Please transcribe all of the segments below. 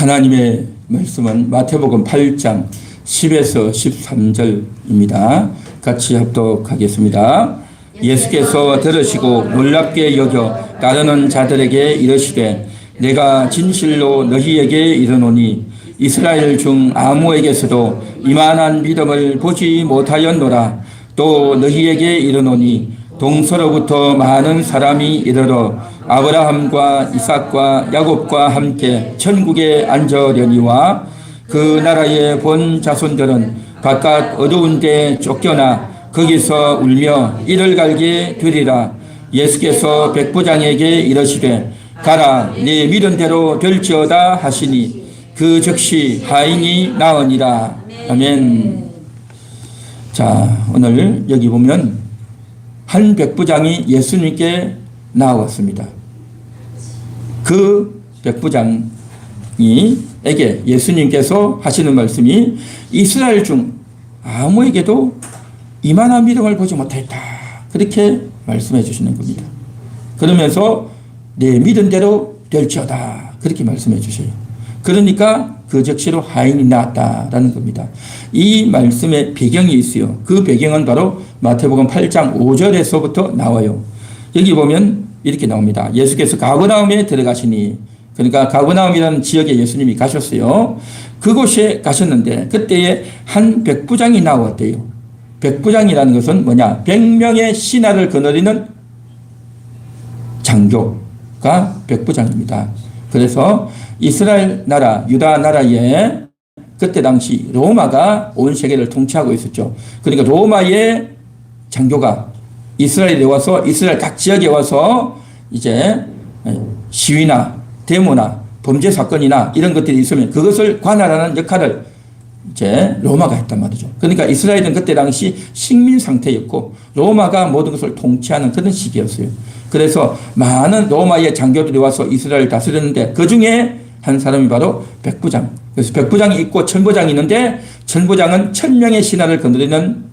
하나님의 말씀은 마태복음 8장 10에서 13절입니다. 같이 합독하겠습니다. 예수께서 들으시고 놀랍게 여겨 따르는 자들에게 이르시되 내가 진실로 너희에게 이르노니 이스라엘 중 아무에게서도 이만한 믿음을 보지 못하였노라. 또 너희에게 이르노니 동서로부터 많은 사람이 이르러 아브라함과 이삭과 야곱과 함께 천국에 앉으려니와 그 나라의 본 자손들은 바깥 어두운 데 쫓겨나 거기서 울며 이를 갈게 되리라. 예수께서 백부장에게 이르시되 가라 네 믿은 대로 될지어다 하시니 그 즉시 하인이 나으니라. 아멘. 자, 오늘 여기 보면 한 백부장이 예수님께 나왔습니다. 그 백부장에게 예수님께서 하시는 말씀이 이스라엘 중 아무에게도 이만한 믿음을 보지 못했다. 그렇게 말씀해 주시는 겁니다. 그러면서 내 믿은 대로 될지어다. 그렇게 말씀해 주셔요. 그러니까 그 즉시로 하인이 나왔다라는 겁니다. 이 말씀의 배경이 있어요. 그 배경은 바로 마태복음 8장 5절에서부터 나와요. 여기 보면 이렇게 나옵니다. 예수께서 가버나움에 들어가시니, 그러니까 가버나움이라는 지역에 예수님이 가셨어요. 그곳에 가셨는데 그때에 한 백부장이 나왔대요. 백부장이라는 것은 뭐냐? 100명의 신하를 거느리는 장교가 백부장입니다. 그래서 이스라엘 나라, 유다 나라에 그때 당시 로마가 온 세계를 통치하고 있었죠. 그러니까 로마의 장교가 이스라엘에 와서 이스라엘 각 지역에 와서 이제 시위나 데모나 범죄 사건이나 이런 것들이 있으면 그것을 관할하는 역할을 이제 로마가 했단 말이죠. 그러니까 이스라엘은 그때 당시 식민 상태였고 로마가 모든 것을 통치하는 그런 시기였어요. 그래서 많은 로마의 장교들이 와서 이스라엘을 다스렸는데 그 중에 한 사람이 바로 백부장. 그래서 백부장이 있고 천부장이 있는데 천부장은 1000명의 신하를 거느리는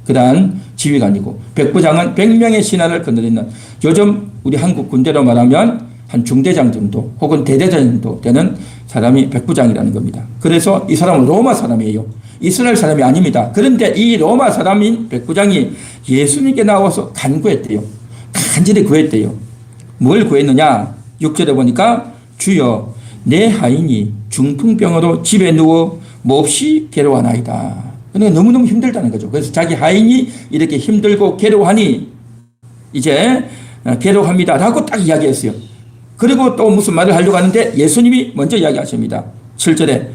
그러한 지휘관이고 백부장은 100명의 신하를 거느리는 요즘 우리 한국 군대로 말하면 한 중대장 정도 혹은 대대장 정도 되는 사람이 백부장이라는 겁니다. 그래서 이 사람은 로마 사람이에요. 이스라엘 사람이 아닙니다. 그런데 이 로마 사람인 백부장이 예수님께 나와서 간구했대요. 간절히 구했대요. 뭘 구했느냐? 6절에 보니까 주여 내 하인이 중풍병으로 집에 누워 몹시 괴로워하나이다. 그러니까 너무너무 힘들다는 거죠. 그래서 자기 하인이 이렇게 힘들고 괴로워하니 이제 괴로워합니다 라고 딱 이야기했어요. 그리고 또 무슨 말을 하려고 하는데 예수님이 먼저 이야기하십니다. 7절에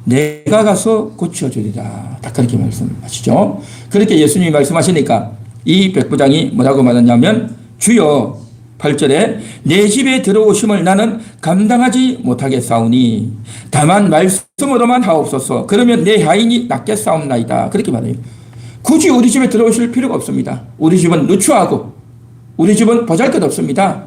내가 가서 고쳐주리라. 딱 그렇게 말씀하시죠. 그렇게 예수님이 말씀하시니까 이 백부장이 뭐라고 말하냐면 주여 8절에 내 집에 들어오심을 나는 감당하지 못하겠사오니 다만 말씀으로만 하옵소서. 그러면 내 하인이 낫겠사옵나이다. 그렇게 말해요. 굳이 우리 집에 들어오실 필요가 없습니다. 우리 집은 누추하고 우리 집은 보잘것없습니다.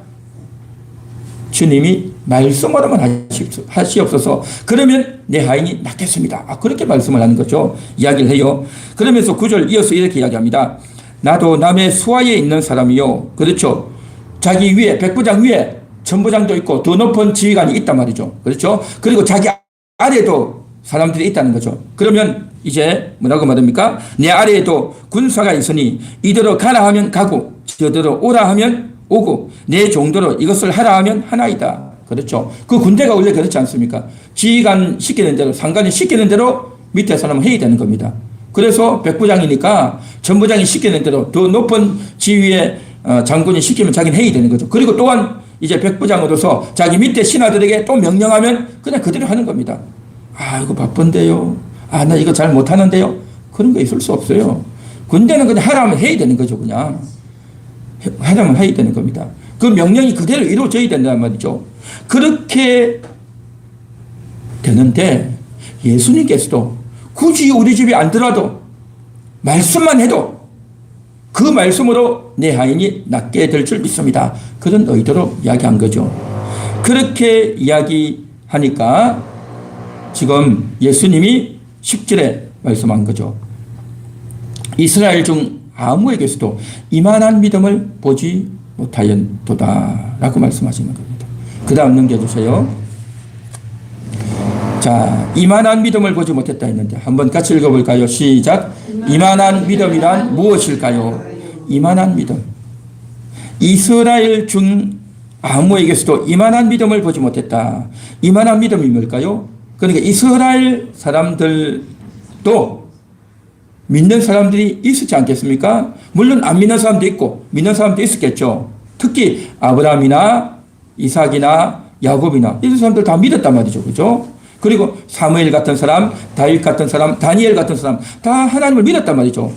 주님이 말씀으로만 하시옵소서. 그러면 내 하인이 낫겠습니다. 그렇게 말씀을 하는 거죠. 이야기를 해요. 그러면서 9절 이어서 이렇게 이야기합니다. 나도 남의 수하에 있는 사람이요. 그렇죠. 자기 위에 백부장 위에 천부장도 있고 더 높은 지휘관이 있단 말이죠. 그렇죠. 그리고 자기 아래에도 사람들이 있다는 거죠. 그러면 이제 뭐라고 말합니까? 내 아래에도 군사가 있으니 이대로 가라 하면 가고 저대로 오라 하면 오고 내 정도로 이것을 하라 하면 하나이다. 그렇죠. 그 군대가 원래 그렇지 않습니까? 지휘관 시키는 대로 상관이 시키는 대로 밑에 사람은 해야 되는 겁니다. 그래서 백부장이니까 전부장이 시키는 대로 더 높은 지휘의 장군이 시키면 자기는 해야 되는 거죠. 그리고 또한 이제 백부장으로서 자기 밑에 신하들에게 또 명령하면 그냥 그대로 하는 겁니다. 이거 바쁜데요. 나 이거 잘 못하는데요. 그런 거 있을 수 없어요. 군대는 그냥 하라면 해야 되는 거죠. 그냥 하라면 해야 되는 겁니다. 그 명령이 그대로 이루어져야 된다는 말이죠. 그렇게 되는데 예수님께서도 굳이 우리 집에 안 들어도 말씀만 해도 그 말씀으로 내 하인이 낫게 될 줄 믿습니다. 그런 의도로 이야기한 거죠. 그렇게 이야기하니까 지금 예수님이 10절에 말씀한 거죠. 이스라엘 중 아무에게서도 이만한 믿음을 보지 못하였도다 라고 말씀하시는 겁니다. 그 다음 넘겨주세요. 자, 이만한 믿음을 보지 못했다 했는데 한번 같이 읽어볼까요? 시작. 이만한 믿음이란 무엇일까요? 이만한 믿음. 이스라엘 중 아무에게서도 이만한 믿음을 보지 못했다. 이만한 믿음이 뭘까요? 그러니까 이스라엘 사람들도 믿는 사람들이 있었지 않겠습니까? 물론 안 믿는 사람도 있고 믿는 사람도 있었겠죠. 특히 아브라함이나 이삭이나 야곱이나 이런 사람들 다 믿었단 말이죠. 그죠? 그리고 사무엘 같은 사람, 다윗 같은 사람, 다니엘 같은 사람 다 하나님을 믿었단 말이죠.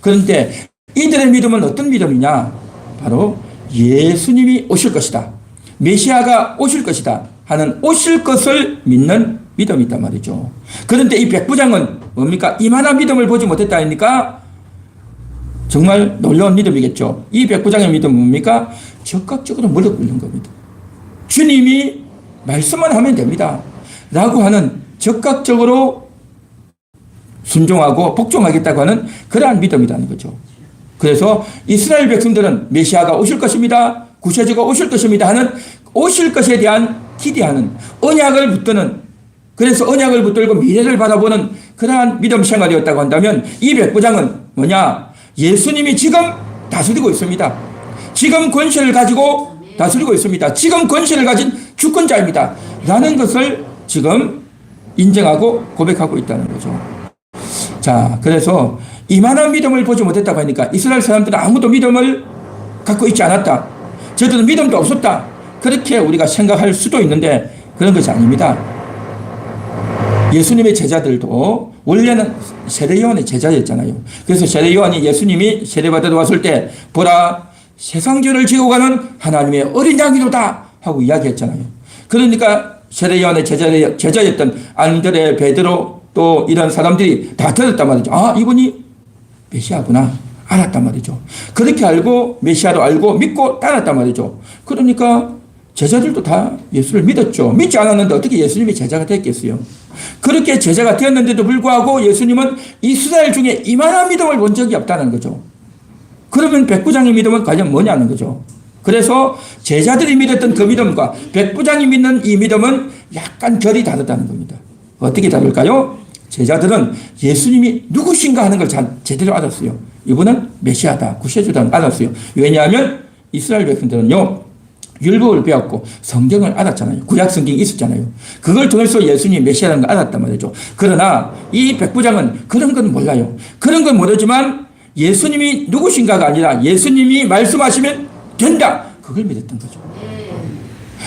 그런데 이들의 믿음은 어떤 믿음이냐? 바로 예수님이 오실 것이다. 메시아가 오실 것이다 하는 오실 것을 믿는 믿음이 있단 말이죠. 그런데 이 백부장은 뭡니까? 이만한 믿음을 보지 못했다 하니까 정말 놀라운 믿음이겠죠. 이 백부장의 믿음은 뭡니까? 적극적으로 무릎 꿇는 겁니다. 주님이 말씀만 하면 됩니다. 라고 하는 적극적으로 순종하고 복종하겠다고 하는 그러한 믿음이라는 거죠. 그래서 이스라엘 백성들은 메시아가 오실 것입니다. 구세주가 오실 것입니다 하는 오실 것에 대한 기대하는 언약을 붙드는, 그래서 언약을 붙들고 미래를 바라보는 그러한 믿음 생활이었다고 한다면 이 백부장은 뭐냐? 예수님이 지금 다스리고 있습니다. 지금 권세를 가지고 다스리고 있습니다. 지금 권세를 가진 주권자입니다. 라는 것을 지금 인정하고 고백하고 있다는 거죠. 자, 그래서 이만한 믿음을 보지 못했다고 하니까 이스라엘 사람들은 아무도 믿음을 갖고 있지 않았다. 저들은 믿음도 없었다. 그렇게 우리가 생각할 수도 있는데 그런 것이 아닙니다. 예수님의 제자들도 원래는 세례요한의 제자였잖아요. 그래서 세례요한이 예수님이 세례받으러 왔을 때 보라 세상죄를 지고 가는 하나님의 어린 양이로다 하고 이야기했잖아요. 그러니까 세례요한의 제자였던 안드레, 베드로 또 이런 사람들이 다 들었단 말이죠. 아, 이분이 메시아구나 알았단 말이죠. 그렇게 알고 메시아로 알고 믿고 따랐단 말이죠. 그러니까 제자들도 다 예수를 믿었죠. 믿지 않았는데 어떻게 예수님이 제자가 됐겠어요. 그렇게 제자가 되었는데도 불구하고 예수님은 이스라엘 중에 이만한 믿음을 본 적이 없다는 거죠. 그러면 백부장의 믿음은 과연 뭐냐는 거죠. 그래서 제자들이 믿었던 그 믿음과 백부장이 믿는 이 믿음은 약간 결이 다르다는 겁니다. 어떻게 다를까요? 제자들은 예수님이 누구신가 하는 걸 제대로 알았어요. 이분은 메시아다, 구세주다 알았어요. 왜냐하면 이스라엘 백성들은요, 율법을 배웠고 성경을 알았잖아요. 구약 성경이 있었잖아요. 그걸 통해서 예수님이 메시아라는 걸 알았단 말이죠. 그러나 이 백부장은 그런 건 몰라요. 그런 건 모르지만 예수님이 누구신가가 아니라 예수님이 말씀하시면 된다. 그걸 믿었던 거죠.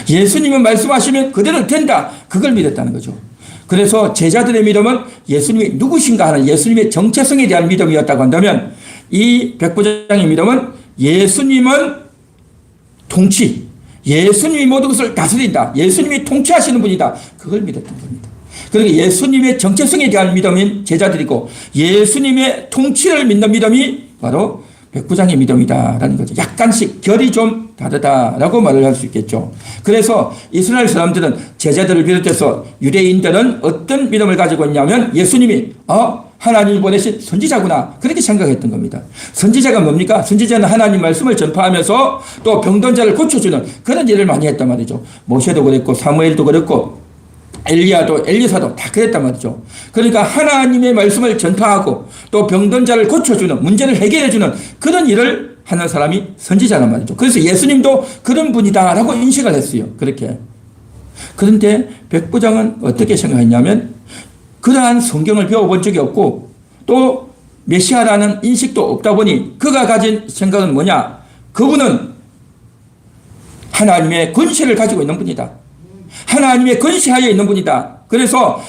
예수님은 말씀하시면 그대로 된다. 그걸 믿었다는 거죠. 그래서 제자들의 믿음은 예수님이 누구신가 하는 예수님의 정체성에 대한 믿음이었다고 한다면 이 백부장의 믿음은 예수님은 통치, 예수님이 모든 것을 다스린다. 예수님이 통치하시는 분이다. 그걸 믿었던 겁니다. 그러니까 예수님의 정체성에 대한 믿음인 제자들이고 예수님의 통치를 믿는 믿음이 바로 백부장의 믿음이다라는 거죠. 약간씩 결이 좀 다르다라고 말을 할 수 있겠죠. 그래서 이스라엘 사람들은 제자들을 비롯해서 유대인들은 어떤 믿음을 가지고 있냐면 예수님이 하나님이 보내신 선지자구나 그렇게 생각했던 겁니다. 선지자가 뭡니까? 선지자는 하나님 말씀을 전파하면서 또 병든 자를 고쳐주는 그런 일을 많이 했단 말이죠. 모세도 그랬고 사무엘도 그랬고 엘리야도 엘리사도 다 그랬단 말이죠. 그러니까 하나님의 말씀을 전파하고 또 병든 자를 고쳐주는 문제를 해결해주는 그런 일을 하는 사람이 선지자란 말이죠. 그래서 예수님도 그런 분이다라고 인식을 했어요. 그렇게. 그런데 백부장은 어떻게 생각했냐면 그러한 성경을 배워본 적이 없고 또 메시아라는 인식도 없다 보니 그가 가진 생각은 뭐냐? 그분은 하나님의 권세를 가지고 있는 분이다. 하나님의 권세하에 있는 분이다. 그래서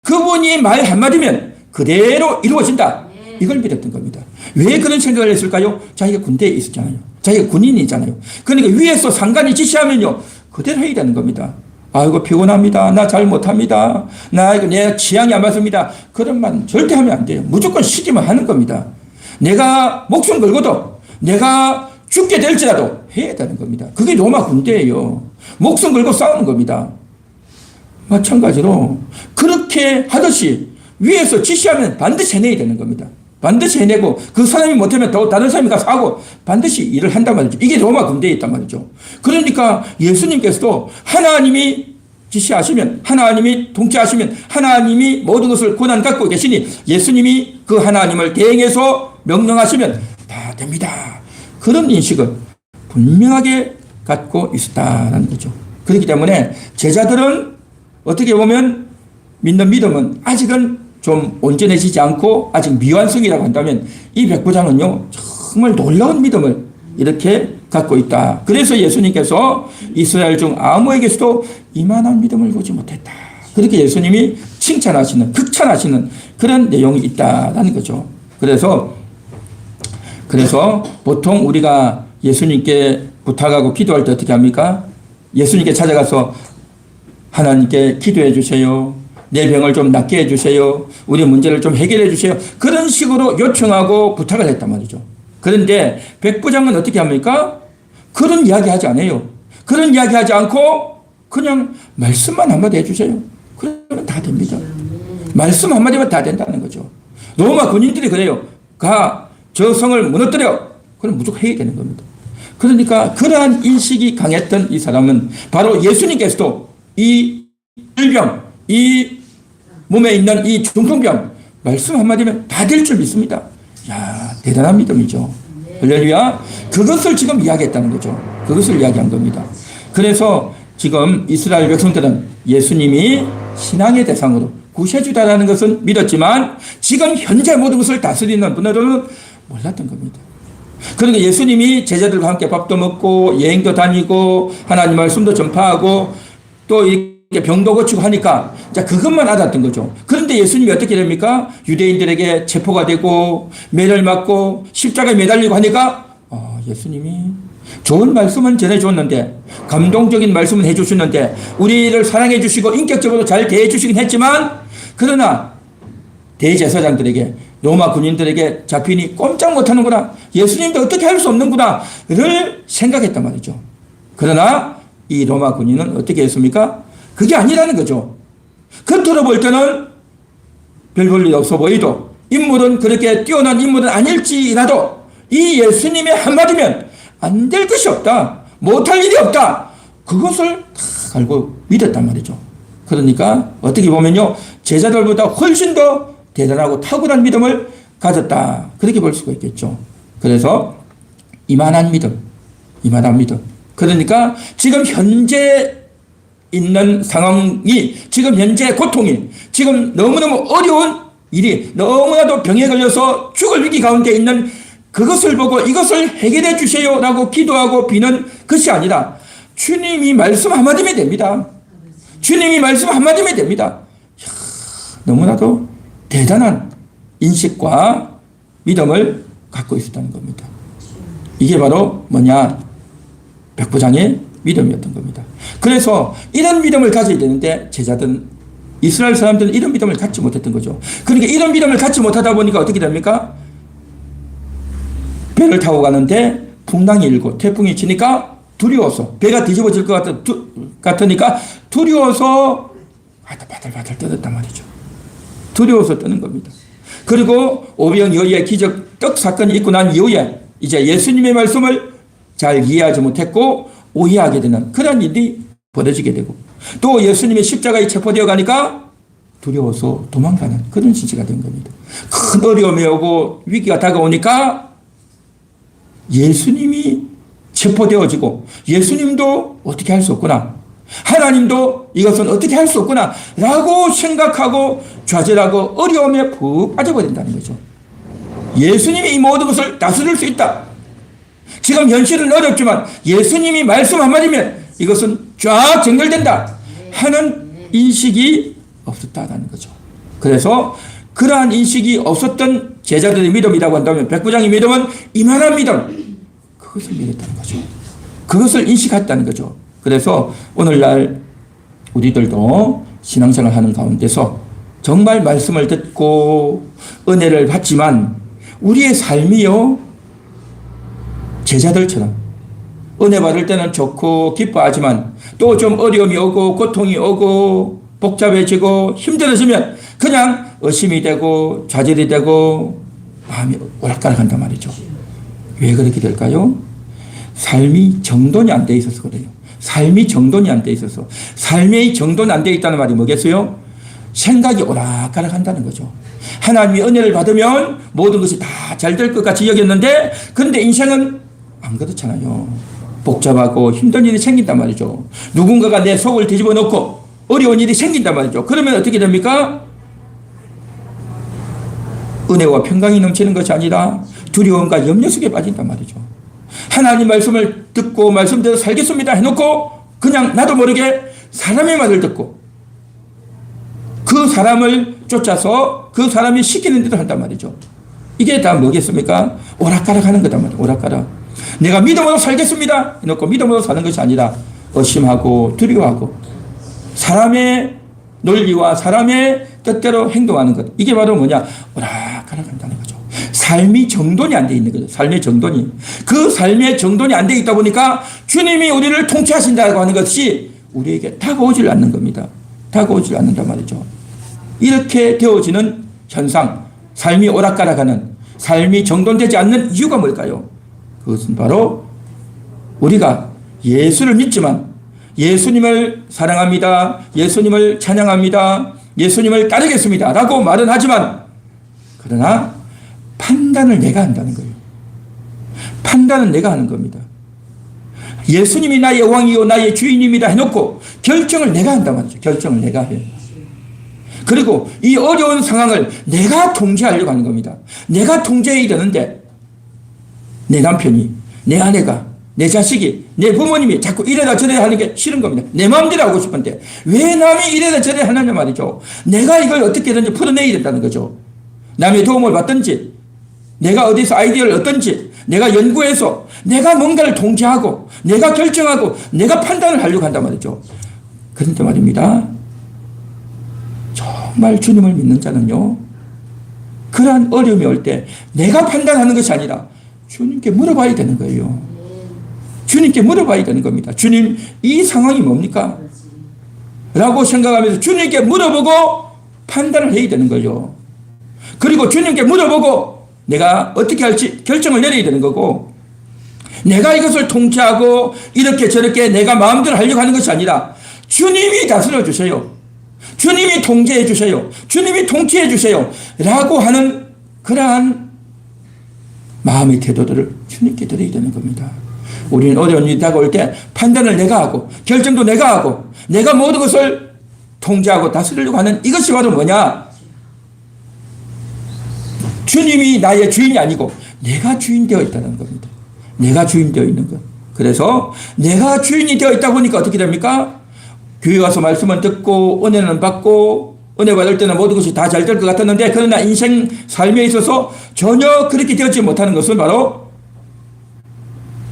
그분이 말 한마디면 그대로 이루어진다. 이걸 믿었던 겁니다. 왜 그런 생각을 했을까요? 자기가 군대에 있었잖아요. 자기가 군인이잖아요. 그러니까 위에서 상관이 지시하면요. 그대로 해야 되는 겁니다. 아이고 피곤합니다. 나 잘 못합니다. 내 취향이 안 맞습니다. 그런 말 절대 하면 안 돼요. 무조건 시키면 하는 겁니다. 내가 목숨 걸고도 내가 죽게 될지라도 해야 되는 겁니다. 그게 로마 군대예요. 목숨 걸고 싸우는 겁니다. 마찬가지로 그렇게 하듯이 위에서 지시하면 반드시 해내야 되는 겁니다. 반드시 해내고 그 사람이 못하면 또 다른 사람이 가서 하고 반드시 일을 한단 말이죠. 이게 로마 군대에 있단 말이죠. 그러니까 예수님께서도 하나님이 지시하시면, 하나님이 통치하시면, 하나님이 모든 것을 권한 갖고 계시니 예수님이 그 하나님을 대행해서 명령하시면 다 됩니다. 그런 인식을 분명하게 갖고 있었다는 거죠. 그렇기 때문에 제자들은 어떻게 보면 믿는 믿음은 아직은 좀 온전해지지 않고 아직 미완성이라고 한다면 이 백부장은요 정말 놀라운 믿음을 이렇게 갖고 있다. 그래서 예수님께서 이스라엘 중 아무에게서도 이만한 믿음을 보지 못했다. 그렇게 예수님이 칭찬하시는, 극찬하시는 그런 내용이 있다라는 거죠. 그래서 보통 우리가 예수님께 부탁하고 기도할 때 어떻게 합니까? 예수님께 찾아가서 하나님께 기도해 주세요. 내 병을 좀 낫게 해 주세요. 우리 문제를 좀 해결해 주세요. 그런 식으로 요청하고 부탁을 했단 말이죠. 그런데 백부장은 어떻게 합니까? 그런 이야기 하지 않아요. 그런 이야기 하지 않고 그냥 말씀만 한마디 해주세요. 그러면 다 됩니다. 말씀 한마디면 다 된다는 거죠. 로마 군인들이 그래요. 가, 저 성을 무너뜨려. 그럼 무조건 해결되는 겁니다. 그러니까 그러한 인식이 강했던 이 사람은 바로 예수님께서도 이 질병, 이 몸에 있는 이 중풍병 말씀 한마디면 다 될 줄 믿습니다. 야, 대단한 믿음이죠. 할렐루야. 그것을 지금 이야기했다는 거죠. 그것을 이야기한 겁니다. 그래서 지금 이스라엘 백성들은 예수님이 신앙의 대상으로 구세주다라는 것은 믿었지만 지금 현재 모든 것을 다스리는 분으로는 몰랐던 겁니다. 그러니까 예수님이 제자들과 함께 밥도 먹고 여행도 다니고 하나님 말씀도 전파하고 또 이렇게 병도 고치고 하니까 자 그것만 알았던 거죠. 그런데 예수님이 어떻게 됩니까? 유대인들에게 체포가 되고 매를 맞고 십자가에 매달리고 하니까 예수님이 좋은 말씀은 전해줬는데 감동적인 말씀은 해주셨는데 우리를 사랑해 주시고 인격적으로 잘 대해 주시긴 했지만 그러나 대제사장들에게 로마 군인들에게 잡히니 꼼짝 못하는구나. 예수님도 어떻게 할 수 없는구나를 생각했단 말이죠. 그러나 이 로마 군인은 어떻게 했습니까? 그게 아니라는 거죠. 겉으로 볼 때는 별 볼 일 없어 보이도 인물은 그렇게 뛰어난 인물은 아닐지라도 이 예수님의 한마디면 안 될 것이 없다. 못할 일이 없다. 그것을 다 알고 믿었단 말이죠. 그러니까 어떻게 보면요. 제자들보다 훨씬 더 대단하고 탁월한 믿음을 가졌다. 그렇게 볼 수가 있겠죠. 그래서 이만한 믿음. 그러니까 지금 현재 있는 상황이 지금 현재 고통이 지금 너무너무 어려운 일이 너무나도 병에 걸려서 죽을 위기 가운데 있는 그것을 보고 이것을 해결해 주세요라고 기도하고 비는 것이 아니라 주님이 말씀 한마디면 됩니다. 주님이 말씀 한마디면 됩니다. 너무나도 대단한 인식과 믿음을 갖고 있었다는 겁니다. 이게 바로 뭐냐? 백부장의 믿음이었던 겁니다. 그래서 이런 믿음을 가져야 되는데 제자들은 이스라엘 사람들은 이런 믿음을 갖지 못했던 거죠. 그러니까 이런 믿음을 갖지 못하다 보니까 어떻게 됩니까? 배를 타고 가는데 풍랑이 일고 태풍이 치니까 두려워서 배가 뒤집어질 것 같으니까 두려워서 바들바들 떠났단 말이죠. 두려워서 떠는 겁니다. 그리고 오병이어의 기적 떡 사건이 있고 난 이후에 이제 예수님의 말씀을 잘 이해하지 못했고 오해하게 되는 그런 일이 벌어지게 되고 또 예수님의 십자가에 체포되어 가니까 두려워서 도망가는 그런 시기가 된 겁니다. 큰 어려움이 오고 위기가 다가오니까 예수님이 체포되어지고 예수님도 어떻게 할 수 없구나. 하나님도 이것은 어떻게 할 수 없구나 라고 생각하고 좌절하고 어려움에 푹 빠져버린다는 거죠. 예수님이 이 모든 것을 다스릴 수 있다. 지금 현실은 어렵지만 예수님이 말씀 한마디면 이것은 쫙 정렬된다 하는 인식이 없었다는 거죠. 그래서 그러한 인식이 없었던 제자들의 믿음이라고 한다면 백부장의 믿음은 이만한 믿음 그것을 믿었다는 거죠. 그것을 인식했다는 거죠. 그래서 오늘날 우리들도 신앙생활 하는 가운데서 정말 말씀을 듣고 은혜를 받지만 우리의 삶이요 제자들처럼 은혜 받을 때는 좋고 기뻐하지만 또 좀 어려움이 오고 고통이 오고 복잡해지고 힘들어지면 그냥 의심이 되고 좌절이 되고 마음이 오락가락한단 말이죠. 왜 그렇게 될까요? 삶이 정돈이 안 돼 있어서 그래요. 삶이 정돈이 안 돼 있어서. 삶의 정돈이 안 돼 있다는 말이 뭐겠어요? 생각이 오락가락 한다는 거죠. 하나님의 은혜를 받으면 모든 것이 다 잘 될 것 같이 여겼는데, 그런데 인생은 안 그렇잖아요. 복잡하고 힘든 일이 생긴단 말이죠. 누군가가 내 속을 뒤집어 놓고 어려운 일이 생긴단 말이죠. 그러면 어떻게 됩니까? 은혜와 평강이 넘치는 것이 아니라 두려움과 염려 속에 빠진단 말이죠. 하나님 말씀을 듣고 말씀대로 살겠습니다 해놓고 그냥 나도 모르게 사람의 말을 듣고 그 사람을 쫓아서 그 사람이 시키는 대로 한단 말이죠. 이게 다 뭐겠습니까? 오락가락 하는 거단 말이에요. 오락가락. 내가 믿음으로 살겠습니다 해놓고 믿음으로 사는 것이 아니라 의심하고 두려워하고 사람의 논리와 사람의 뜻대로 행동하는 것. 이게 바로 뭐냐? 오락가락 한다는 거죠. 삶이 정돈이 안 돼 있는 거죠. 삶의 정돈이. 그 삶의 정돈이 안 돼 있다 보니까 주님이 우리를 통치하신다고 하는 것이 우리에게 다가오질 않는 겁니다. 다가오질 않는단 말이죠. 이렇게 되어지는 현상, 삶이 오락가락하는, 삶이 정돈되지 않는 이유가 뭘까요? 그것은 바로 우리가 예수를 믿지만 예수님을 사랑합니다. 예수님을 찬양합니다. 예수님을 따르겠습니다. 라고 말은 하지만 그러나 판단을 내가 한다는 거예요. 판단은 내가 하는 겁니다. 예수님이 나의 왕이요 나의 주인입니다 해놓고 결정을 내가 한단 말이죠. 결정을 내가 해요. 그리고 이 어려운 상황을 내가 통제하려고 하는 겁니다. 내가 통제해야 되는데 내 남편이, 내 아내가, 내 자식이, 내 부모님이 자꾸 이래라 저래라 하는 게 싫은 겁니다. 내 마음대로 하고 싶은데 왜 남이 이래라 저래라 하느냐 말이죠. 내가 이걸 어떻게든지 풀어내야 된다는 거죠. 남의 도움을 받든지 내가 어디서 아이디어를 얻든지 내가 연구해서 내가 뭔가를 통제하고 내가 결정하고 내가 판단을 하려고 한단 말이죠. 그런데 말입니다. 정말 주님을 믿는 자는요. 그러한 어려움이 올 때 내가 판단하는 것이 아니라 주님께 물어봐야 되는 거예요. 주님께 물어봐야 되는 겁니다. 주님, 이 상황이 뭡니까? 라고 생각하면서 주님께 물어보고 판단을 해야 되는 거죠. 그리고 주님께 물어보고 내가 어떻게 할지 결정을 내려야 되는 거고, 내가 이것을 통치하고 이렇게 저렇게 내가 마음대로 하려고 하는 것이 아니라 주님이 다스려 주세요. 주님이 통제해 주세요. 주님이 통치해 주세요. 라고 하는 그러한 마음의 태도들을 주님께 드려야 되는 겁니다. 우리는 어려운 일이 다가올 때 판단을 내가 하고 결정도 내가 하고 내가 모든 것을 통제하고 다스리려고 하는 이것이 바로 뭐냐? 주님이 나의 주인이 아니고 내가 주인 되어 있다는 겁니다. 내가 주인 되어 있는 것. 그래서 내가 주인이 되어 있다 보니까 어떻게 됩니까? 교회 와서 말씀은 듣고 은혜는 받고 은혜 받을 때는 모든 것이 다 잘 될 것 같았는데 그러나 인생 삶에 있어서 전혀 그렇게 되었지 못하는 것은 바로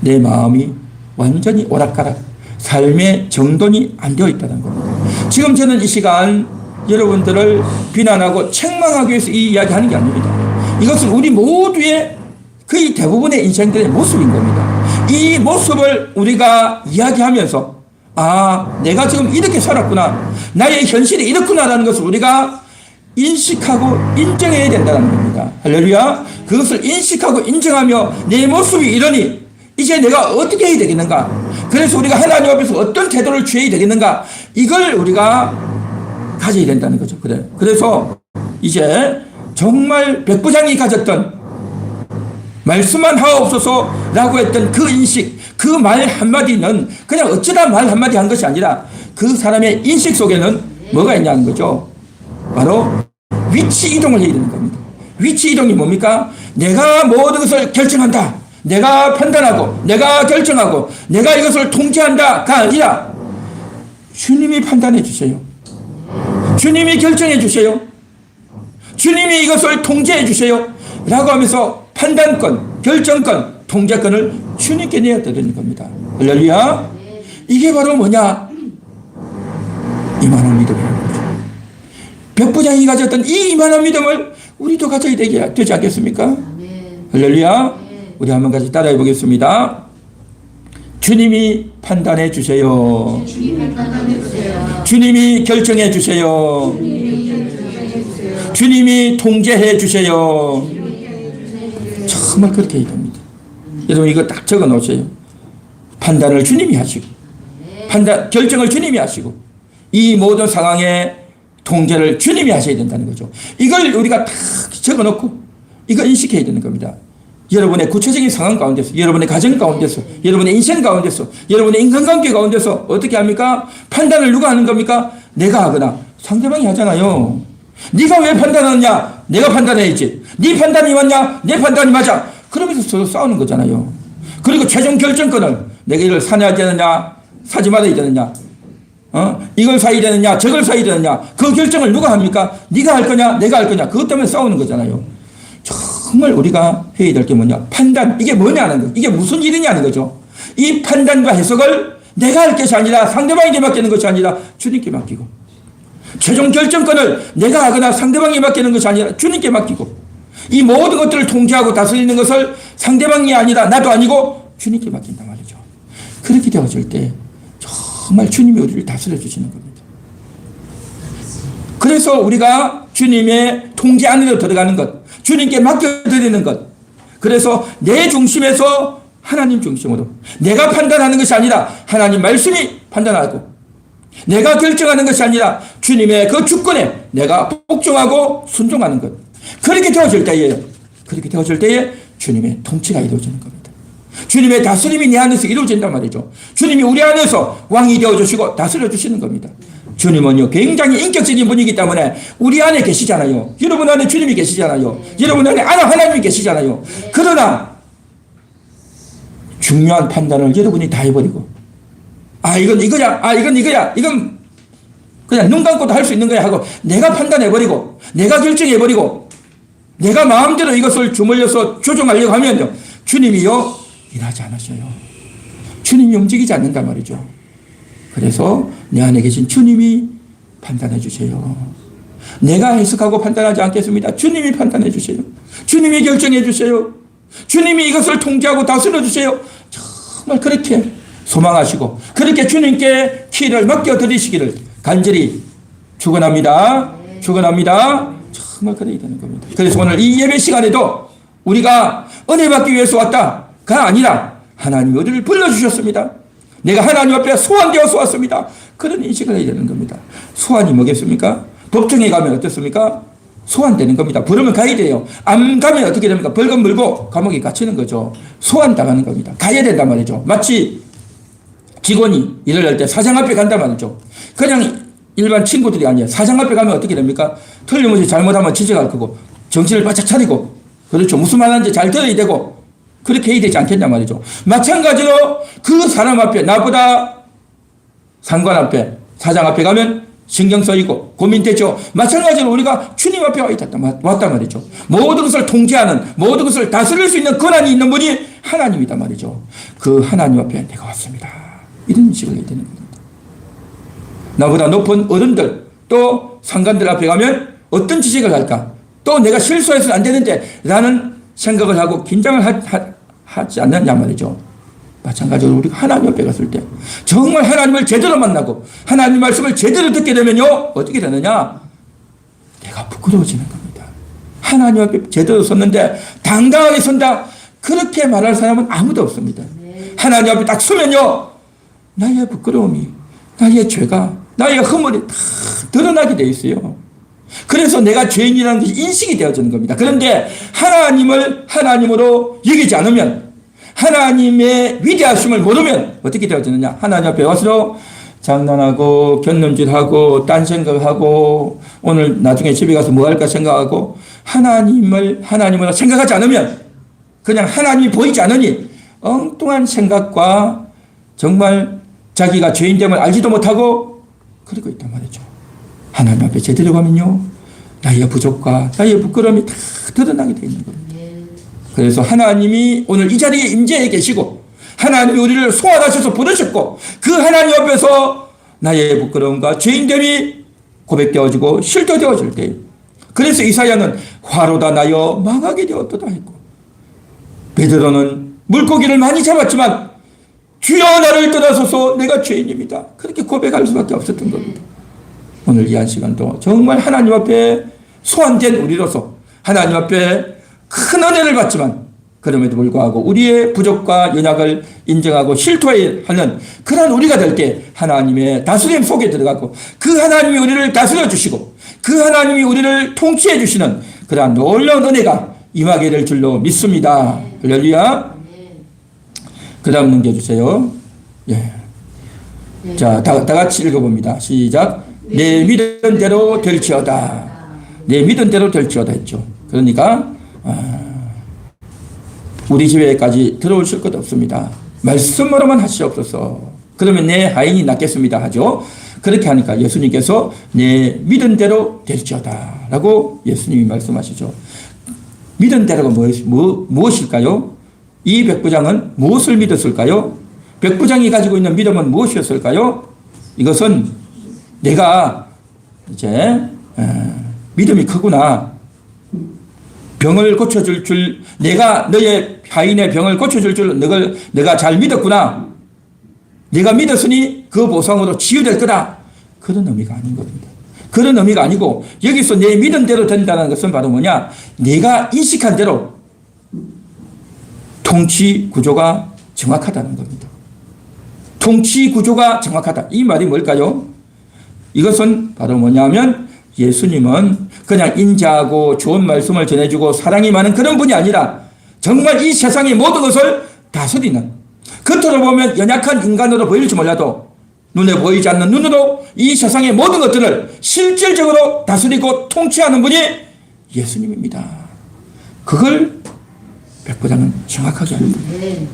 내 마음이 완전히 오락가락 삶의 정돈이 안 되어 있다는 겁니다. 지금 저는 이 시간 여러분들을 비난하고 책망하기 위해서 이 이야기하는 게 아닙니다. 이것은 우리 모두의 거의 대부분의 인생들의 모습인 겁니다. 이 모습을 우리가 이야기하면서 아, 내가 지금 이렇게 살았구나. 나의 현실이 이렇구나라는 것을 우리가 인식하고 인정해야 된다는 겁니다. 할렐루야. 그것을 인식하고 인정하며 내 모습이 이러니 이제 내가 어떻게 해야 되겠는가? 그래서 우리가 하나님 앞에서 어떤 태도를 취해야 되겠는가? 이걸 우리가 가져야 된다는 거죠. 그래서 이제 정말 백부장이 가졌던 말씀만 하옵소서라고 했던 그 인식, 그 말 한마디는 그냥 어쩌다 말 한마디 한 것이 아니라 그 사람의 인식 속에는 뭐가 있냐는 거죠. 바로 위치 이동을 해야 되는 겁니다. 위치 이동이 뭡니까? 내가 모든 것을 결정한다. 내가 판단하고 내가 결정하고 내가 이것을 통제한다가 아니라 주님이 판단해 주세요. 주님이 결정해 주세요. 주님이 이것을 통제해 주세요. 라고 하면서 판단권, 결정권, 통제권을 주님께 내어드리는 겁니다. 할렐루야. 이게 바로 뭐냐? 이만한 믿음이라는 거죠. 백부장이 가졌던 이 이만한 믿음을 우리도 가져야 되지 않겠습니까? 할렐루야. 우리 한번 같이 따라해 보겠습니다. 주님이 판단해 주세요. 주님이 결정해 주세요. 주님이 통제해 주세요. 정말 그렇게 해야 됩니다. 여러분 이거 딱 적어 놓으세요. 판단을 주님이 하시고 판단, 결정을 주님이 하시고 이 모든 상황의 통제를 주님이 하셔야 된다는 거죠. 이걸 우리가 딱 적어놓고 이거 인식해야 되는 겁니다. 여러분의 구체적인 상황 가운데서, 여러분의 가정 가운데서, 여러분의 인생 가운데서, 여러분의 인간관계 가운데서 어떻게 합니까? 판단을 누가 하는 겁니까? 내가 하거나 상대방이 하잖아요. 네가 왜 판단하느냐? 내가 판단해야지. 네 판단이 맞냐? 내 판단이 맞아. 그러면서 서로 싸우는 거잖아요. 그리고 최종 결정권을 내가 이걸 사야 되느냐, 사지 말아야 되느냐, 이걸 사야 되느냐, 저걸 사야 되느냐, 그 결정을 누가 합니까? 네가 할 거냐, 내가 할 거냐. 그것 때문에 싸우는 거잖아요. 정말 우리가 해야 될 게 뭐냐? 판단. 이게 뭐냐는 거. 이게 무슨 일이냐는 거죠. 이 판단과 해석을 내가 할 것이 아니라 상대방에게 맡기는 것이 아니라 주님께 맡기고, 최종 결정권을 내가 하거나 상대방에게 맡기는 것이 아니라 주님께 맡기고, 이 모든 것들을 통제하고 다스리는 것을 상대방이 아니라 나도 아니고 주님께 맡긴단 말이죠. 그렇게 되어질 때 정말 주님이 우리를 다스려 주시는 겁니다. 그래서 우리가 주님의 통제 안으로 들어가는 것, 주님께 맡겨드리는 것, 그래서 내 중심에서 하나님 중심으로, 내가 판단하는 것이 아니라 하나님 말씀이 판단하고, 내가 결정하는 것이 아니라 주님의 그 주권에 내가 복종하고 순종하는 것. 그렇게 되어질 때에 주님의 통치가 이루어지는 겁니다. 주님의 다스림이 내 안에서 이루어진단 말이죠. 주님이 우리 안에서 왕이 되어주시고 다스려 주시는 겁니다. 주님은요, 굉장히 인격적인 분이기 때문에 우리 안에 계시잖아요. 여러분 안에 주님이 계시잖아요. 여러분 안에 하나님이 계시잖아요. 그러나 중요한 판단을 여러분이 다 해버리고, 이건 이거야, 이건 이거야, 이건 그냥 눈 감고도 할 수 있는 거야 하고 내가 판단해버리고, 내가 결정해버리고, 내가 마음대로 이것을 주물려서 조종하려고 하면요, 주님이요, 일하지 않으셔요. 주님이 움직이지 않는단 말이죠. 그래서 내 안에 계신 주님이 판단해 주세요. 내가 해석하고 판단하지 않겠습니다. 주님이 판단해 주세요. 주님이 결정해 주세요. 주님이 이것을 통제하고 다스려 주세요. 정말 그렇게 소망하시고 그렇게 주님께 키를 맡겨드리시기를 간절히 축원합니다. 축원합니다. 정말 그래야 되는 겁니다. 그래서 오늘 이 예배 시간에도 우리가 은혜 받기 위해서 왔다가 아니라 하나님이 우리를 불러주셨습니다. 내가 하나님 앞에 소환되어서 왔습니다. 그런 인식을 해야 되는 겁니다. 소환이 뭐겠습니까? 법정에 가면 어떻습니까? 소환되는 겁니다. 부르면 가야 돼요. 안 가면 어떻게 됩니까? 벌금 물고 감옥에 갇히는 거죠. 소환당하는 겁니다. 가야 된단 말이죠. 마치 직원이 일을 할 때 사장 앞에 간단 말이죠. 그냥 일반 친구들이 아니에요. 사장 앞에 가면 어떻게 됩니까? 틀림없이 잘못하면 지적할 거고, 정신을 바짝 차리고, 그렇죠. 무슨 말 하는지 잘 들어야 되고, 그렇게 해야 되지 않겠냐 말이죠. 마찬가지로 그 사람 앞에, 나보다 상관 앞에, 사장 앞에 가면 신경 쓰이고 고민되죠. 마찬가지로 우리가 주님 앞에 왔단 말이죠. 모든 것을 통제하는, 모든 것을 다스릴 수 있는 권한이 있는 분이 하나님이단 말이죠. 그 하나님 앞에 내가 왔습니다. 이런 식으로 해야 되는 겁니다. 나보다 높은 어른들, 또 상관들 앞에 가면 어떤 지적을 할까? 또 내가 실수해서는 안 되는데 라는 생각을 하고 긴장을 하지 않느냐 말이죠. 마찬가지로 우리가 하나님 앞에 갔을 때 정말 하나님을 제대로 만나고 하나님 말씀을 제대로 듣게 되면요, 어떻게 되느냐? 내가 부끄러워지는 겁니다. 하나님 앞에 제대로 섰는데 당당하게 선다, 그렇게 말할 사람은 아무도 없습니다. 하나님 앞에 딱 서면요, 나의 부끄러움이, 나의 죄가, 나의 허물이 다 드러나게 되어 있어요. 그래서 내가 죄인이라는 것이 인식이 되어지는 겁니다. 그런데 하나님을 하나님으로 여기지 않으면, 하나님의 위대하심을 모르면 어떻게 되어지느냐? 하나님 앞에 와서 장난하고 견눈질하고 딴 생각하고 오늘 나중에 집에 가서 뭐 할까 생각하고 하나님을 생각하지 않으면, 그냥 하나님이 보이지 않으니 엉뚱한 생각과 정말 자기가 죄인됨을 알지도 못하고 그러고 있단 말이죠. 하나님 앞에 제대로 가면요, 나의 부족과 나의 부끄러움이 다 드러나게 되어 있는 겁니다. 그래서 하나님이 오늘 이 자리에 임재해 계시고 하나님이 우리를 소환하셔서 부르셨고 그 하나님 앞에서 나의 부끄러움과 죄인됨이 고백되어지고 실토되어질 때, 그래서 이사야는 화로다 나여 망하게 되었도다 했고, 베드로는 물고기를 많이 잡았지만 주여 나를 떠나소서 내가 죄인입니다, 그렇게 고백할 수밖에 없었던 겁니다. 오늘 이 한 시간도 정말 하나님 앞에 소환된 우리로서 하나님 앞에 큰 은혜를 받지만 그럼에도 불구하고 우리의 부족과 연약을 인정하고 실토하는 그런 우리가 될 때 하나님의 다스림 속에 들어가고 그 하나님이 우리를 다스려 주시고 그 하나님이 우리를 통치해 주시는 그러한 놀라운 은혜가 임하게 될 줄로 믿습니다. 할렐루야. 그 다음 넘겨주세요. 예. 자, 다 같이 읽어봅니다. 시작. 내 믿은 대로 될지어다. 내 믿은 대로 될지어다 했죠. 그러니까 우리 집에까지 들어오실 것 없습니다. 말씀으로만 하시옵소서. 그러면 내 하인이 낫겠습니다 하죠. 그렇게 하니까 예수님께서 내 믿은 대로 될지어다 라고 예수님이 말씀하시죠. 믿은 대로가 무엇일까요? 이 백부장은 무엇을 믿었을까요? 백부장이 가지고 있는 믿음은 무엇이었을까요? 이것은 내가 이제 믿음이 크구나. 병을 고쳐줄 줄, 내가 너의 하인의 병을 고쳐줄 줄 내가 잘 믿었구나. 내가 믿었으니 그 보상으로 치유될 거다. 그런 의미가 아닌 겁니다. 그런 의미가 아니고 여기서 내 믿은 대로 된다는 것은 바로 뭐냐? 내가 인식한 대로 통치 구조가 정확하다는 겁니다. 통치 구조가 정확하다. 이 말이 뭘까요? 이것은 바로 뭐냐면 예수님은 그냥 인자하고 좋은 말씀을 전해주고 사랑이 많은 그런 분이 아니라 정말 이 세상의 모든 것을 다스리는, 겉으로 보면 연약한 인간으로 보일지 몰라도 눈에 보이지 않는 눈으로 이 세상의 모든 것들을 실질적으로 다스리고 통치하는 분이 예수님입니다. 그걸 백부장은 정확하게 아는 거예요.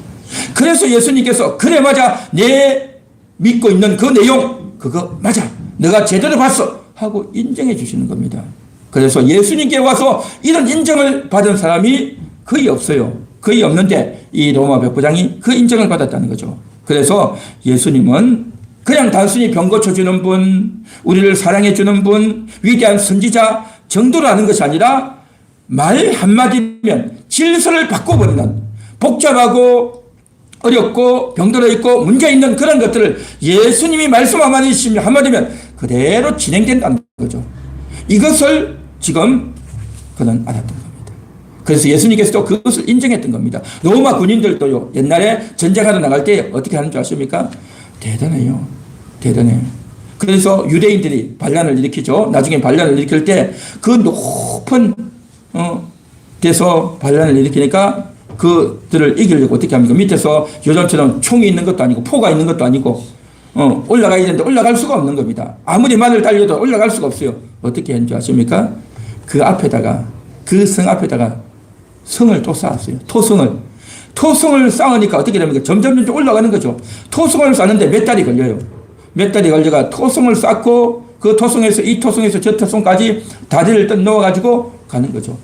그래서 예수님께서 그래 맞아, 내 믿고 있는 그 내용 그거 맞아, 내가 제대로 봤어 하고 인정해 주시는 겁니다. 그래서 예수님께 와서 이런 인정을 받은 사람이 거의 없어요. 거의 없는데 이 로마 백부장이 그 인정을 받았다는 거죠. 그래서 예수님은 그냥 단순히 병 고쳐주는 분, 우리를 사랑해주는 분, 위대한 선지자 정도로 하는 것이 아니라 말 한마디면 질서를 바꿔버리는, 복잡하고 어렵고 병들어 있고 문제 있는 그런 것들을 예수님이 말씀 한마디면 그대로 진행된다는 거죠. 이것을 지금 그는 알았던 겁니다. 그래서 예수님께서도 그것을 인정했던 겁니다. 로마 군인들도요, 옛날에 전쟁하러 나갈 때 어떻게 하는 줄 아십니까? 대단해요. 대단해요. 그래서 유대인들이 반란을 일으키죠. 나중에 반란을 일으킬 때 그 높은 데서 반란을 일으키니까 그들을 이기려고 어떻게 합니까? 밑에서 요즘처럼 총이 있는 것도 아니고 포가 있는 것도 아니고 올라가야 되는데 올라갈 수가 없는 겁니다. 아무리 말을 달려도 올라갈 수가 없어요. 어떻게 했는지 아십니까? 그 앞에다가, 그 성 앞에다가 성을 또 쌓았어요. 토성을 쌓으니까 어떻게 됩니까? 점점 올라가는 거죠. 토성을 쌓는데 몇 달이 걸려요. 몇 달이 걸려가 토성을 쌓고 그 토성에서 이 토성에서 저 토성까지 다리를 딱 놓아가지고 가는 거죠.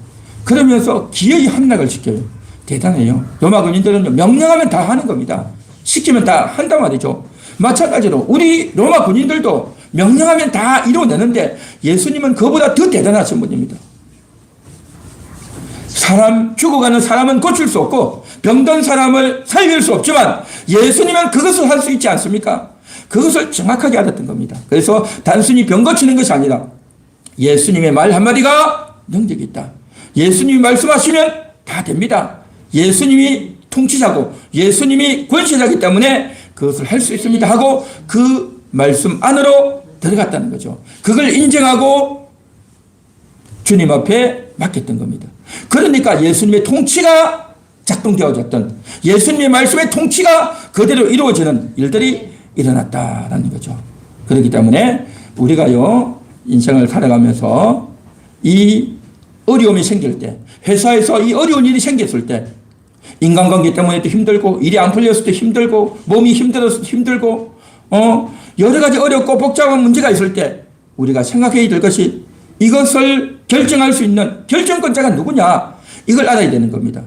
그러면서 기어이 함락을 시켜요. 대단해요. 로마 군인들은 명령하면 다 하는 겁니다. 시키면 다 한단 말이죠. 마찬가지로 우리 로마 군인들도 명령하면 다 이루어내는데 예수님은 그보다 더 대단하신 분입니다. 죽어가는 사람은 고칠 수 없고 병든 사람을 살릴 수 없지만 예수님은 그것을 할 수 있지 않습니까? 그것을 정확하게 알았던 겁니다. 그래서 단순히 병 고치는 것이 아니라 예수님의 말 한마디가 능력이 있다. 예수님이 말씀하시면 다 됩니다. 예수님이 통치자고 예수님이 권세자이기 때문에 그것을 할 수 있습니다 하고 그 말씀 안으로 들어갔다는 거죠. 그걸 인정하고 주님 앞에 맡겼던 겁니다. 그러니까 예수님의 통치가 작동되어졌던, 예수님의 말씀의 통치가 그대로 이루어지는 일들이 일어났다라는 거죠. 그렇기 때문에 우리가요, 인생을 살아가면서 이 어려움이 생길 때, 회사에서 이 어려운 일이 생겼을 때, 인간관계 때문에도 힘들고, 일이 안 풀렸을 때 힘들고, 몸이 힘들었을 때 힘들고, 여러 가지 어렵고 복잡한 문제가 있을 때 우리가 생각해야 될 것이 이것을 결정할 수 있는 결정권자가 누구냐, 이걸 알아야 되는 겁니다.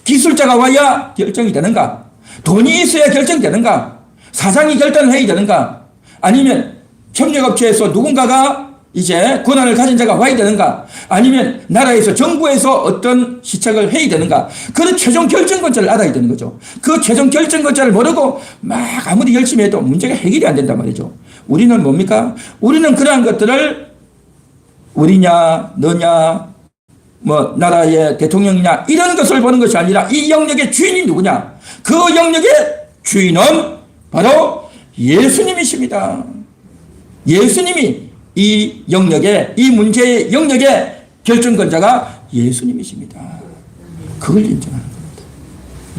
기술자가 와야 결정이 되는가? 돈이 있어야 결정되는가? 사장이 결단을 해야 되는가? 아니면 협력업체에서 누군가가 이제 권한을 가진 자가 와야 되는가? 아니면 나라에서, 정부에서 어떤 시책을 해야 되는가? 그 최종 결정권자를 알아야 되는 거죠. 그 최종 결정권자를 모르고 막 아무리 열심히 해도 문제가 해결이 안 된단 말이죠. 우리는 뭡니까? 우리는 그러한 것들을 우리냐, 너냐, 뭐 나라의 대통령이냐 이런 것을 보는 것이 아니라 이 영역의 주인이 누구냐? 그 영역의 주인은 바로 예수님이십니다. 예수님이 이 영역의, 이 문제의 영역의 결정권자가 예수님이십니다. 그걸 인정하는 겁니다.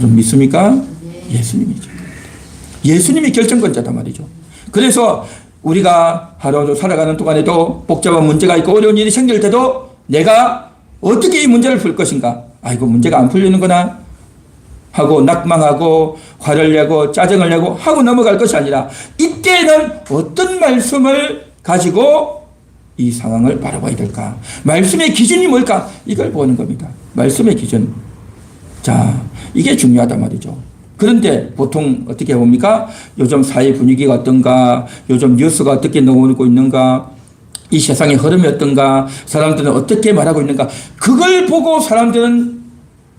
좀 믿습니까? 예수님이죠. 예수님이 결정권자단 말이죠. 그래서 우리가 하루 살아가는 동안에도 복잡한 문제가 있고 어려운 일이 생길 때도 내가 어떻게 이 문제를 풀 것인가? 아이고, 문제가 안 풀리는구나 하고 낙망하고 화를 내고 짜증을 내고 하고 넘어갈 것이 아니라 이때는 어떤 말씀을 가지고 이 상황을 바라봐야 될까? 말씀의 기준이 뭘까? 이걸 보는 겁니다. 말씀의 기준. 자, 이게 중요하단 말이죠. 그런데 보통 어떻게 봅니까? 요즘 사회 분위기가 어떤가? 요즘 뉴스가 어떻게 나오고 있는가? 이 세상의 흐름이 어떤가? 사람들은 어떻게 말하고 있는가? 그걸 보고 사람들은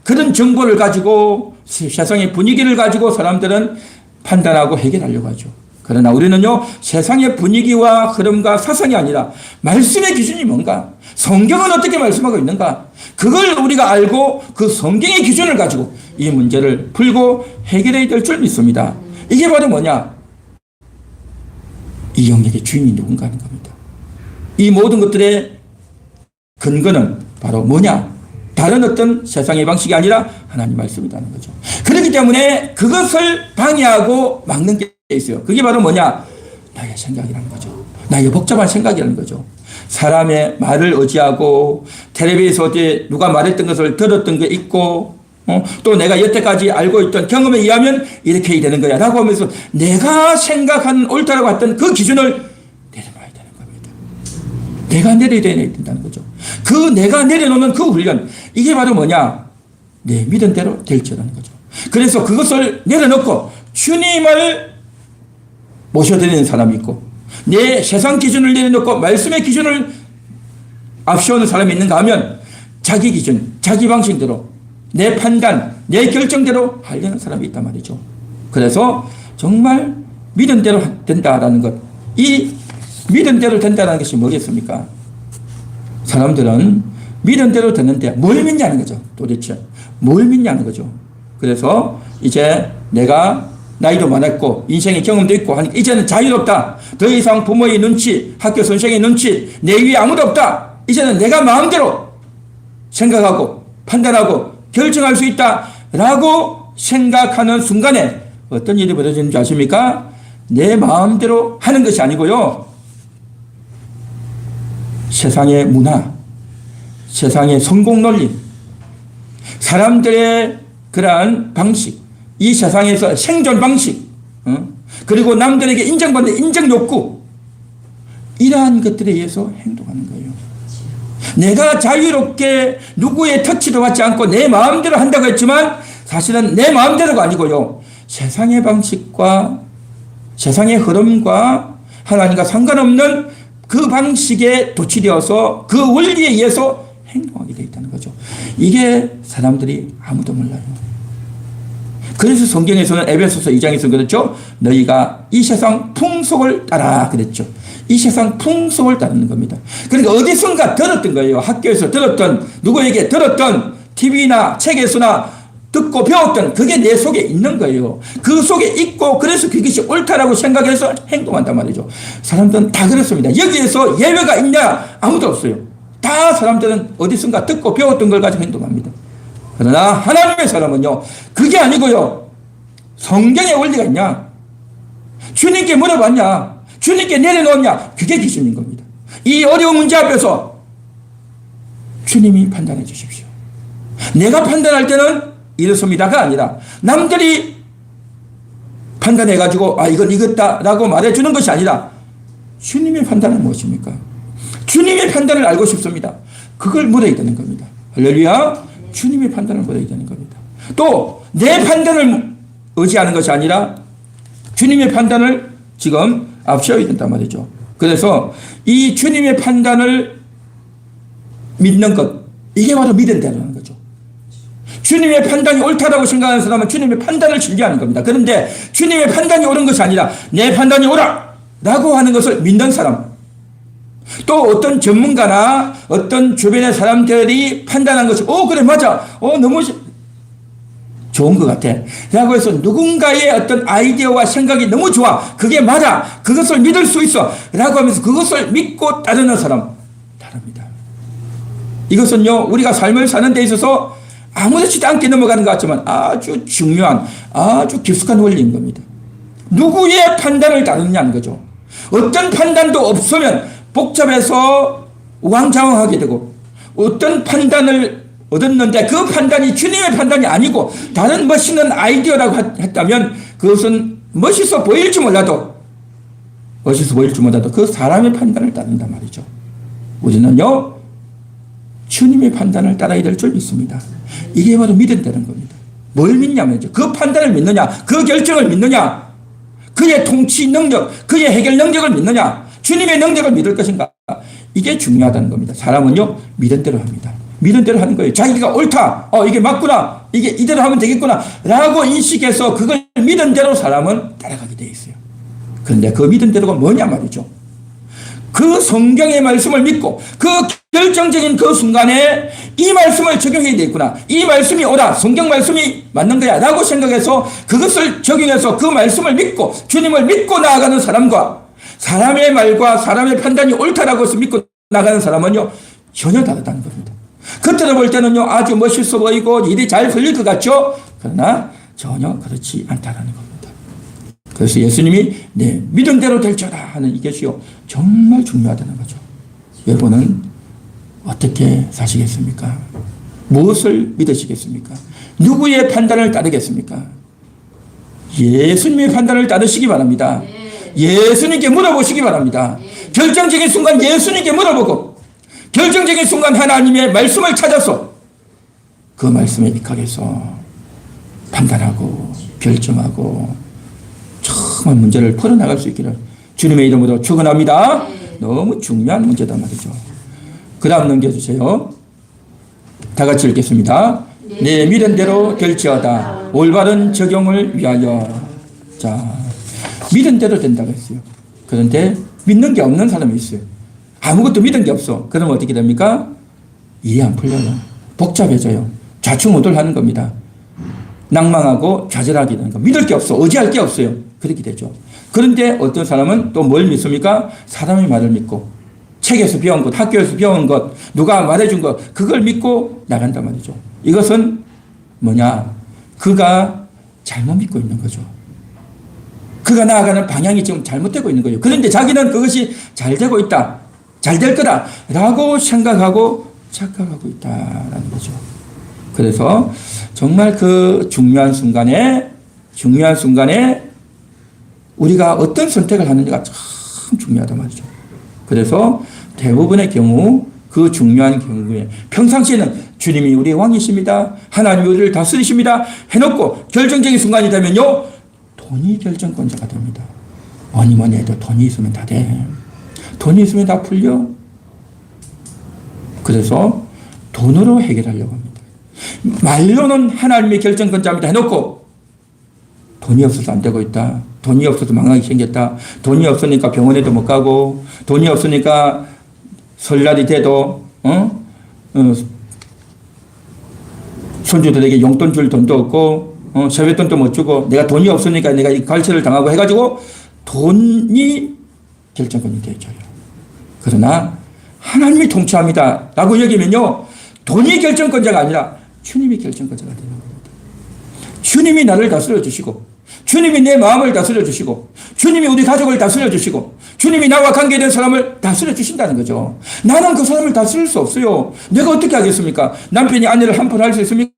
그런 정보를 가지고 세상의 분위기를 가지고 사람들은 판단하고 해결하려고 하죠. 그러나 우리는요, 세상의 분위기와 흐름과 사상이 아니라 말씀의 기준이 뭔가? 성경은 어떻게 말씀하고 있는가? 그걸 우리가 알고 그 성경의 기준을 가지고 이 문제를 풀고 해결해야 될 줄 믿습니다. 이게 바로 뭐냐? 이 영역의 주인이 누군가 하는 겁니다. 이 모든 것들의 근거는 바로 뭐냐? 다른 어떤 세상의 방식이 아니라 하나님 말씀이라는 거죠. 그렇기 때문에 그것을 방해하고 막는 게 있어요. 그게 바로 뭐냐? 나의 생각이라는 거죠. 나의 복잡한 생각이라는 거죠. 사람의 말을 의지하고 텔레비에서 어디 누가 말했던 것을 들었던 게 있고 또 내가 여태까지 알고 있던 경험에 의하면 이렇게 해야 되는 거야 라고 하면서 내가 생각한 옳다라고 했던 그 기준을 내려놔야 되는 겁니다. 내가 내려야 된다는 거죠. 그 내가 내려놓는 그 훈련, 이게 바로 뭐냐? 내 믿은 대로 될지라는 거죠. 그래서 그것을 내려놓고 주님을 모셔드리는 사람이 있고 내 세상 기준을 내려놓고 말씀의 기준을 앞세우는 사람이 있는가 하면 자기 기준, 자기 방식대로 내 판단, 내 결정대로 하려는 사람이 있단 말이죠. 그래서 정말 믿은 대로 된다라는 것, 이 믿은 대로 된다는 것이 뭐겠습니까? 사람들은 믿은 대로 되는데 뭘 믿냐는 거죠. 도대체 뭘 믿냐는 거죠. 그래서 이제 내가 나이도 많았고 인생의 경험도 있고 하니까 이제는 자유롭다. 더 이상 부모의 눈치, 학교 선생의 눈치, 내 위에 아무도 없다. 이제는 내가 마음대로 생각하고 판단하고 결정할 수 있다라고 생각하는 순간에 어떤 일이 벌어지는지 아십니까? 내 마음대로 하는 것이 아니고요. 세상의 문화, 세상의 성공 논리, 사람들의 그러한 방식, 이 세상에서 생존 방식, 그리고 남들에게 인정받는 인정 욕구, 이러한 것들에 의해서 행동하는 거예요. 내가 자유롭게 누구의 터치도 받지 않고 내 마음대로 한다고 했지만 사실은 내 마음대로가 아니고요. 세상의 방식과 세상의 흐름과 하나님과 상관없는 그 방식에 도취되어서 그 원리에 의해서 행동하게 되어 있다는 거죠. 이게 사람들이 아무도 몰라요. 그래서 성경에서는 에베소서 2장에서 그랬죠. 너희가 이 세상 풍속을 따라 그랬죠. 이 세상 풍속을 따르는 겁니다. 그러니까 어디선가 들었던 거예요. 학교에서 들었던, 누구에게 들었던, TV나 책에서나 듣고 배웠던 그게 내 속에 있는 거예요. 그 속에 있고 그래서 그것이 옳다라고 생각해서 행동한단 말이죠. 사람들은 다 그렇습니다. 여기에서 예외가 있냐? 아무도 없어요. 다 사람들은 어디선가 듣고 배웠던 걸 가지고 행동합니다. 그러나 하나님의 사람은요, 그게 아니고요. 성경의 원리가 있냐? 주님께 물어봤냐? 주님께 내려놓았냐? 그게 기준인 겁니다. 이 어려운 문제 앞에서 주님이 판단해 주십시오. 내가 판단할 때는 이렇습니다가 아니라 남들이 판단해가지고 이건 이겼다라고 말해주는 것이 아니라 주님의 판단은 무엇입니까? 주님의 판단을 알고 싶습니다. 그걸 물어야 되는 겁니다. 할렐루야. 주님의 판단을 물어야 되는 겁니다. 또 내 판단을 의지하는 것이 아니라 주님의 판단을 지금 앞세워야 된단 말이죠. 그래서 이 주님의 판단을 믿는 것, 이게 바로 믿은 대로라는 거죠. 주님의 판단이 옳다라고 생각하는 사람은 주님의 판단을 신뢰하는 겁니다. 그런데 주님의 판단이 옳은 것이 아니라 내 판단이 옳아! 라고 하는 것을 믿는 사람, 또 어떤 전문가나 어떤 주변의 사람들이 판단한 것이 그래 맞아 너무 좋은 것 같아 라고 해서 누군가의 어떤 아이디어와 생각이 너무 좋아 그게 맞아 그것을 믿을 수 있어 라고 하면서 그것을 믿고 따르는 사람 다릅니다. 이것은요 우리가 삶을 사는 데 있어서 아무렇지도 않게 넘어가는 것 같지만 아주 중요한 아주 깊숙한 원리인 겁니다. 누구의 판단을 따르느냐는 거죠. 어떤 판단도 없으면 복잡해서 우왕좌왕하게 되고 어떤 판단을 얻었는데 그 판단이 주님의 판단이 아니고 다른 멋있는 아이디어라고 했다면 그것은 멋있어 보일지 몰라도 그 사람의 판단을 따른단 말이죠. 우리는요 주님의 판단을 따라야 될 줄 믿습니다. 이게 바로 믿음되는 겁니다. 뭘 믿냐면요 그 판단을 믿느냐 그 결정을 믿느냐 그의 통치 능력 그의 해결 능력을 믿느냐 주님의 능력을 믿을 것인가 이게 중요하다는 겁니다. 사람은요 믿음대로 합니다. 믿음대로 하는 거예요. 자기가 옳다 이게 맞구나 이게 이대로 하면 되겠구나 라고 인식해서 그걸 믿음대로 사람은 따라가게 돼 있어요. 그런데 그 믿음대로가 뭐냐 말이죠. 그 성경의 말씀을 믿고 그 결정적인 그 순간에 이 말씀을 적용해야 되겠구나 이 말씀이 옳아 성경 말씀이 맞는 거야 라고 생각해서 그것을 적용해서 그 말씀을 믿고 주님을 믿고 나아가는 사람과 사람의 말과 사람의 판단이 옳다라고 해서 믿고 나가는 사람은요 전혀 다르다는 겁니다. 겉으로 볼 때는요 아주 멋있어 보이고 일이 잘 풀릴 것 같죠. 그러나 전혀 그렇지 않다라는 겁니다. 그래서 예수님이 내 믿음대로 될지어다 하는 이것이요 정말 중요하다는 거죠. 여러분은 어떻게 사시겠습니까? 무엇을 믿으시겠습니까? 누구의 판단을 따르겠습니까? 예수님의 판단을 따르시기 바랍니다. 예수님께 물어보시기 바랍니다. 결정적인 순간 예수님께 물어보고 결정적인 순간 하나님의 말씀을 찾아서 그 말씀에 입각해서 판단하고 결정하고 정말 문제를 풀어나갈 수 있기를 주님의 이름으로 축원합니다. 너무 중요한 문제단 말이죠. 그 다음 넘겨주세요. 다 같이 읽겠습니다. 내 믿음대로 될지어다 올바른 적용을 위하여. 자, 믿음대로 된다고 했어요. 그런데 믿는 게 없는 사람이 있어요. 아무것도 믿은 게 없어. 그러면 어떻게 됩니까? 이해 안 풀려요. 복잡해져요. 좌충우돌하는 겁니다. 낭망하고 좌절하게 되는 거. 믿을 게 없어. 의지할 게 없어요. 그렇게 되죠. 그런데 어떤 사람은 또 뭘 믿습니까? 사람의 말을 믿고 책에서 배운 것, 학교에서 배운 것, 누가 말해준 것 그걸 믿고 나간단 말이죠. 이것은 뭐냐? 그가 잘못 믿고 있는 거죠. 그가 나아가는 방향이 지금 잘못되고 있는 거예요. 그런데 자기는 그것이 잘 되고 있다. 잘 될 거다. 라고 생각하고 착각하고 있다라는 거죠. 그래서 정말 그 중요한 순간에 우리가 어떤 선택을 하느냐가 참 중요하단 말이죠. 그래서 대부분의 경우 그 중요한 경우에 평상시에는 주님이 우리의 왕이십니다. 하나님이 우리를 다스리십니다. 해놓고 결정적인 순간이 되면요. 돈이 결정권자가 됩니다. 뭐니 해도 돈이 있으면 다 돼. 돈이 있으면 다 풀려. 그래서 돈으로 해결하려고 합니다. 말로는 하나님의 결정권자입니다 해놓고 돈이 없어서 안 되고 있다. 돈이 없어서 망하게 생겼다. 돈이 없으니까 병원에도 못 가고 돈이 없으니까 설날이 돼도 손주들에게 용돈 줄 돈도 없고 세뱃돈도 못 주고 내가 돈이 없으니까 내가 이 갈채를 당하고 해가지고 돈이 결정권이 되어줘요. 그러나 하나님이 통치합니다 라고 여기면요 돈이 결정권자가 아니라 주님이 결정권자가 되는 겁니다. 주님이 나를 다스려 주시고 주님이 내 마음을 다스려 주시고 주님이 우리 가족을 다스려 주시고 주님이 나와 관계된 사람을 다스려 주신다는 거죠. 나는 그 사람을 다스릴 수 없어요. 내가 어떻게 하겠습니까? 남편이 아내를 함부로 할 수 있습니까?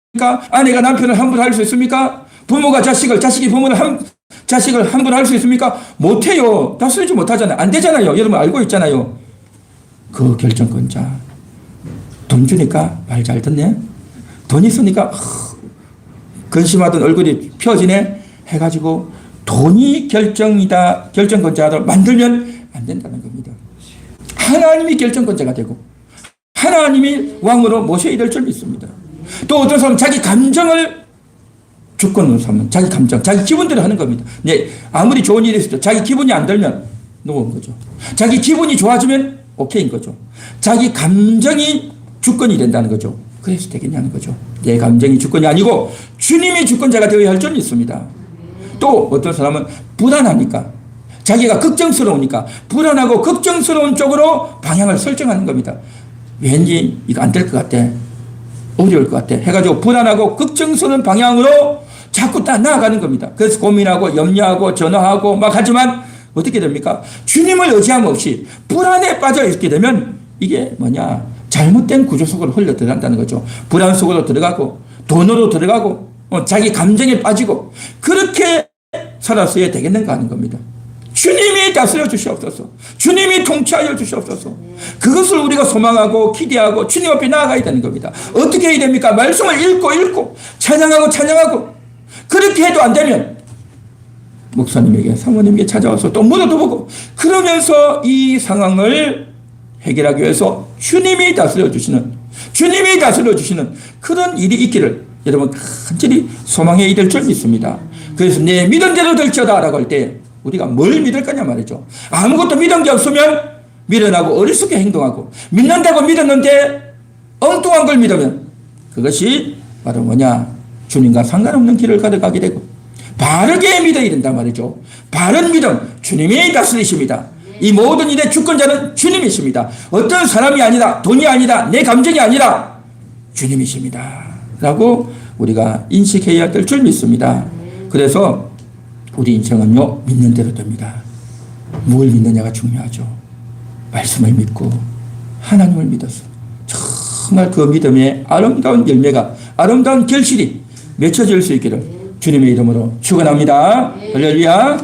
아내가 남편을 함부로 할 수 있습니까? 부모가 자식이 부모를 자식을 함부로 할 수 있습니까? 못해요. 다스리지 못하잖아요. 안 되잖아요. 여러분 알고 있잖아요. 그 결정권자 돈 주니까 말 잘 듣네. 돈 있으니까 근심하던 얼굴이 펴지네 해가지고 돈이 결정권자를 만들면 안 된다는 겁니다. 하나님이 결정권자가 되고 하나님이 왕으로 모셔야 될 줄 믿습니다. 또 어떤 사람은 자기 감정을 주권으로 삼는 자기 감정, 자기 기분대로 하는 겁니다. 네, 아무리 좋은 일이 있어도 자기 기분이 안 들면 놓은 거죠. 자기 기분이 좋아지면 오케이인 거죠. 자기 감정이 주권이 된다는 거죠. 그래서 되겠냐는 거죠. 내 감정이 주권이 아니고 주님이 주권자가 되어야 할 줄은 있습니다. 또 어떤 사람은 불안하니까, 자기가 걱정스러우니까 불안하고 걱정스러운 쪽으로 방향을 설정하는 겁니다. 왠지 이거 안 될 것 같아, 어려울 것 같아 해가지고 불안하고 걱정스러운 방향으로 자꾸 나아가는 겁니다. 그래서 고민하고 염려하고 전화하고 막 하지만 어떻게 됩니까? 주님을 의지함 없이 불안에 빠져 있게 되면 이게 뭐냐, 잘못된 구조 속으로 흘러 들어간다는 거죠. 불안 속으로 들어가고 돈으로 들어가고 자기 감정에 빠지고 그렇게 살았어야 되겠는가 하는 겁니다. 주님이 다스려 주시옵소서. 주님이 통치하여 주시옵소서. 그것을 우리가 소망하고 기대하고 주님 앞에 나아가야 되는 겁니다. 어떻게 해야 됩니까? 말씀을 읽고 찬양하고 그렇게 해도 안 되면 목사님에게, 사모님에게 찾아와서 또 물어도 보고 그러면서 이 상황을 해결하기 위해서 주님이 다스려 주시는 그런 일이 있기를 여러분 간절히 소망해 이를 줄 믿습니다. 그래서 내 믿은 대로 될지어다 라고 할 때 우리가 뭘 믿을 거냐 말이죠. 아무것도 믿은 게 없으면 미련하고 어리석게 행동하고, 믿는다고 믿었는데 엉뚱한 걸 믿으면 그것이 바로 뭐냐, 주님과 상관없는 길을 걸어가게 되고, 바르게 믿어야 된단 말이죠. 바른 믿음, 주님이 다스리십니다. 이 모든 일의 주권자는 주님이십니다. 어떤 사람이 아니라, 돈이 아니라, 내 감정이 아니라 주님이십니다 라고 우리가 인식해야 될 줄 믿습니다. 그래서 우리 인생은요, 믿는 대로 됩니다. 뭘 믿느냐가 중요하죠. 말씀을 믿고 하나님을 믿어서 정말 그 믿음의 아름다운 열매가, 아름다운 결실이 맺혀질 수 있기를 주님의 이름으로 축원합니다. 할렐루야.